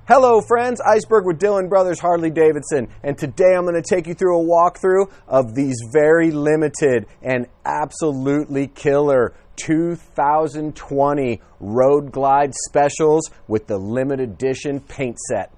Hello friends, Iceberg with Dillon Brothers Harley-Davidson, and today I'm going to take you through a walkthrough of these very limited and absolutely killer 2020 Road Glide Specials with the limited edition paint set.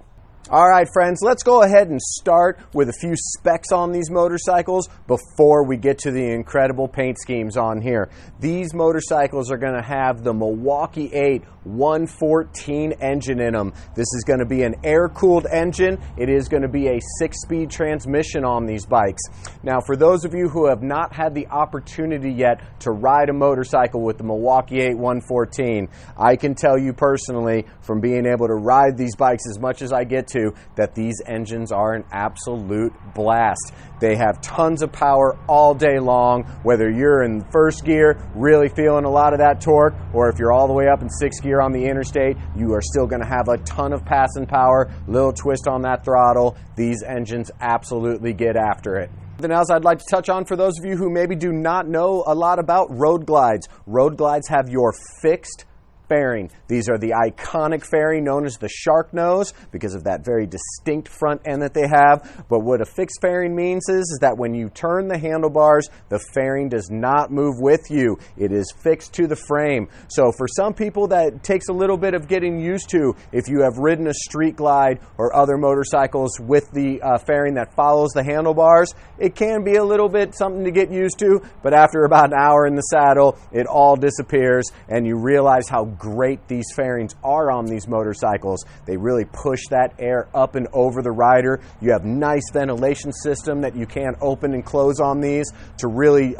Alright friends, let's go ahead and start with a few specs on these motorcycles before we get to the incredible paint schemes on here. These motorcycles are going to have the Milwaukee-Eight 114 engine in them. This is going to be an air-cooled engine. It is going to be a 6-speed transmission on these bikes. Now for those of you who have not had the opportunity yet to ride a motorcycle with the Milwaukee-Eight 114, I can tell you personally from being able to ride these bikes as much as I get to that these engines are an absolute blast. They have tons of power all day long, whether you're in first gear really feeling a lot of that torque, or if you're all the way up in 6th gear on the interstate, you are still going to have a ton of passing power, little twist on that throttle. These engines absolutely get after it. Something else I'd like to touch on for those of you who maybe do not know a lot about road glides. Road glides have your fixed fairing. These are the iconic fairing known as the shark nose because of that very distinct front end that they have. But what a fixed fairing means is that when you turn the handlebars, the fairing does not move with you. It is fixed to the frame. So for some people that takes a little bit of getting used to. If you have ridden a street glide or other motorcycles with the fairing that follows the handlebars, it can be a little bit something to get used to, but after about an hour in the saddle, it all disappears and you realize how great these fairings are on these motorcycles. They really push that air up and over the rider. You have nice ventilation system that you can open and close on these to really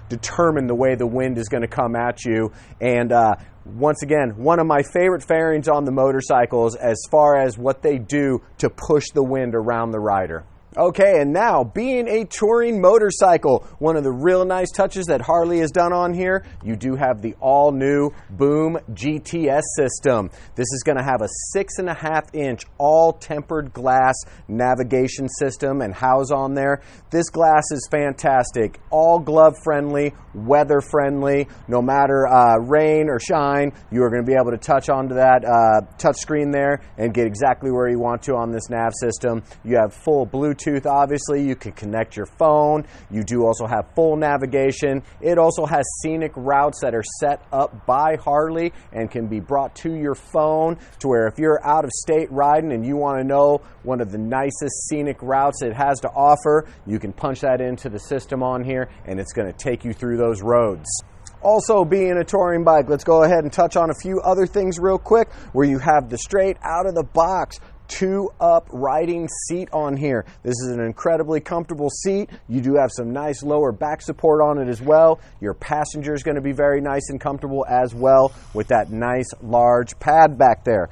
determine the way the wind is going to come at you. And once again, one of my favorite fairings on the motorcycles as far as what they do to push the wind around the rider. Okay, and now, being a touring motorcycle, one of the real nice touches that Harley has done on here, you do have the all-new Boom GTS system. This is going to have a 6.5-inch all-tempered glass navigation system and house on there. This glass is fantastic, all glove-friendly, weather-friendly. No matter rain or shine, you are going to be able to touch onto that touch screen there and get exactly where you want to on this nav system. You have full Bluetooth. Obviously, you can connect your phone. You do also have full navigation. It also has scenic routes that are set up by Harley and can be brought to your phone to where if you're out of state riding and you want to know one of the nicest scenic routes it has to offer, you can punch that into the system on here and it's going to take you through those roads. Also, being a touring bike, let's go ahead and touch on a few other things real quick where you have the straight out of the box 2-up riding seat on here. This is an incredibly comfortable seat. You do have some nice lower back support on it as well. Your passenger is going to be very nice and comfortable as well with that nice large pad back there.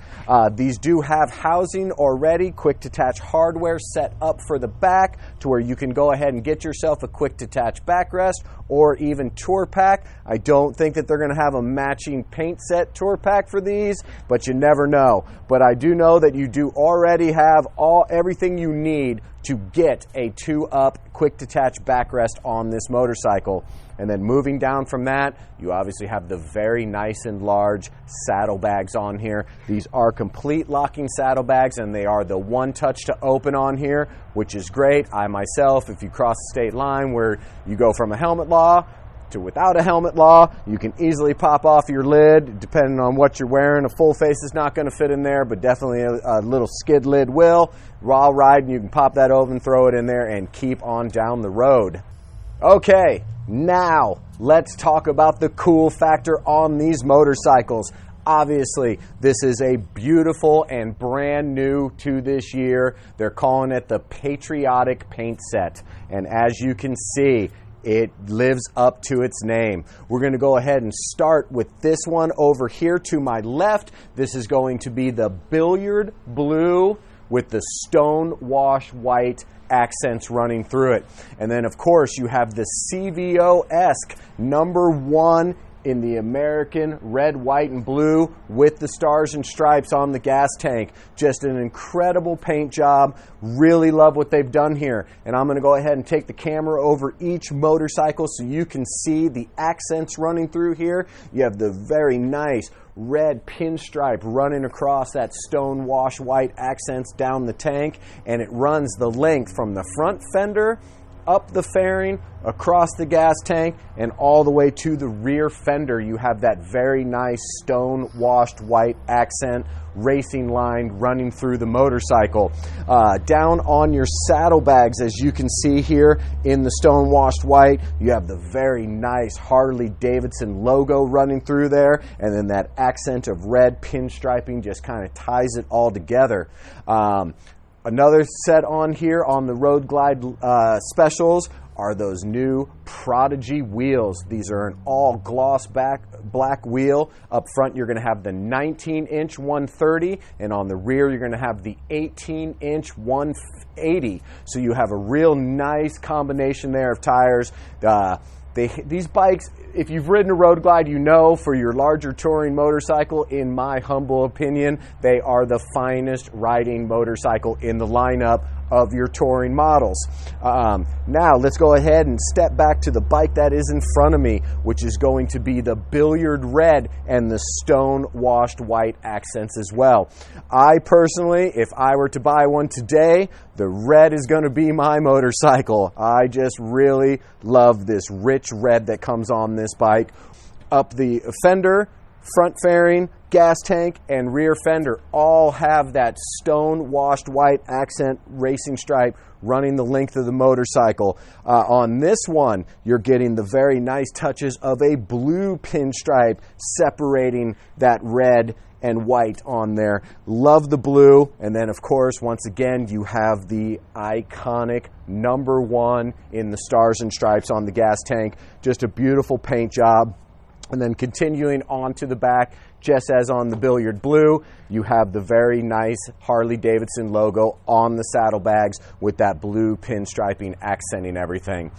These do have housing already, quick detach hardware set up for the back to where you can go ahead and get yourself a quick detach backrest or even tour pack. I don't think that they're going to have a matching paint set tour pack for these, but you never know. But I do know that you do already have everything you need to get a 2-up quick detach backrest on this motorcycle. And then moving down from that, you obviously have the very nice and large saddlebags on here. These are complete locking saddlebags and they are the one touch to open on here, which is great. I myself, if you cross the state line where you go from a helmet law to without a helmet law, you can easily pop off your lid depending on what you're wearing. A full face is not going to fit in there, but definitely a little skid lid will. While riding, you can pop that over and throw it in there and keep on down the road. Okay, now let's talk about the cool factor on these motorcycles. Obviously, this is a beautiful and brand new to this year. They're calling it the Patriotic paint set. And as you can see, it lives up to its name. We're going to go ahead and start with this one over here to my left. This is going to be the billiard blue with the stone wash white accents running through it. And then of course you have the CVO-esque #1 in the American red, white, and blue with the stars and stripes on the gas tank. Just an incredible paint job. Really love what they've done here. And I'm going to go ahead and take the camera over each motorcycle so you can see the accents running through here. You have the very nice red pinstripe running across that stone wash white accents down the tank, and it runs the length from the front fender up the fairing, across the gas tank, and all the way to the rear fender. You have that very nice stone washed white accent racing line running through the motorcycle. Down on your saddlebags, as you can see here in the stone washed white, you have the very nice Harley-Davidson logo running through there, and then that accent of red pinstriping just kind of ties it all together. Another set on here on the Road Glide specials are those new Prodigy wheels. These are an all gloss black wheel. Up front you're going to have the 19-inch 130, and on the rear you're going to have the 18-inch 180. So you have a real nice combination there of tires. These bikes, if you've ridden a Road Glide, you know for your larger touring motorcycle, in my humble opinion, they are the finest riding motorcycle in the lineup of your touring models. Now let's go ahead and step back to the bike that is in front of me, which is going to be the billiard red and the stone washed white accents as well. I personally, if I were to buy one today, the red is going to be my motorcycle. I just really love this rich red that comes on this bike. Up the fender, front fairing, gas tank, and rear fender all have that stone washed white accent racing stripe running the length of the motorcycle. On this one, you're getting the very nice touches of a blue pinstripe separating that red and white on there. Love the blue. And then of course, once again, you have the iconic #1 in the stars and stripes on the gas tank. Just a beautiful paint job. And then continuing on to the back, just as on the billiard blue, you have the very nice Harley-Davidson logo on the saddlebags with that blue pinstriping accenting everything.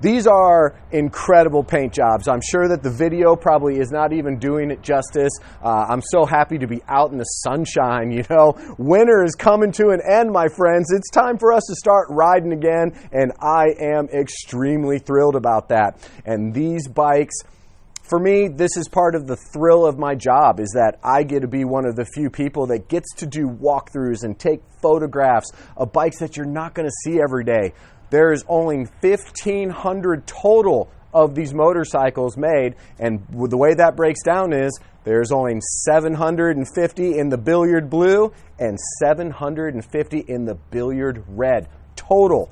These are incredible paint jobs. I'm sure that the video probably is not even doing it justice. I'm so happy to be out in the sunshine. You know, winter is coming to an end, my friends. It's time for us to start riding again, and I am extremely thrilled about that. And these bikes, for me, this is part of the thrill of my job, is that I get to be one of the few people that gets to do walkthroughs and take photographs of bikes that you're not going to see every day. There's only 1,500 total of these motorcycles made, and the way that breaks down is there's only 750 in the billiard blue and 750 in the billiard red total.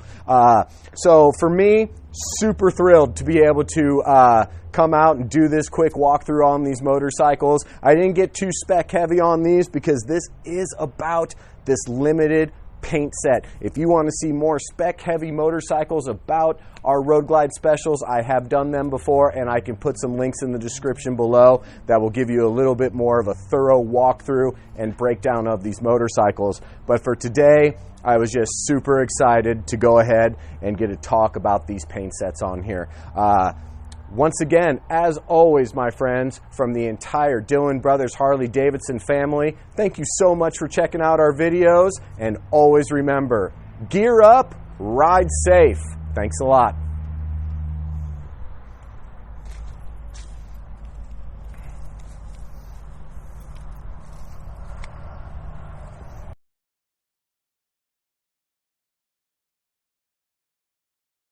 So for me, super thrilled to be able to come out and do this quick walkthrough on these motorcycles. I didn't get too spec heavy on these because this is about this limited paint set. If you want to see more spec heavy motorcycles about our Road Glide specials, I have done them before, and I can put some links in the description below that will give you a little bit more of a thorough walkthrough and breakdown of these motorcycles. But for today, I was just super excited to go ahead and get to talk about these paint sets on here. Once again, as always, my friends, from the entire Dillon Brothers Harley-Davidson family, thank you so much for checking out our videos, and always remember, gear up, ride safe. Thanks a lot.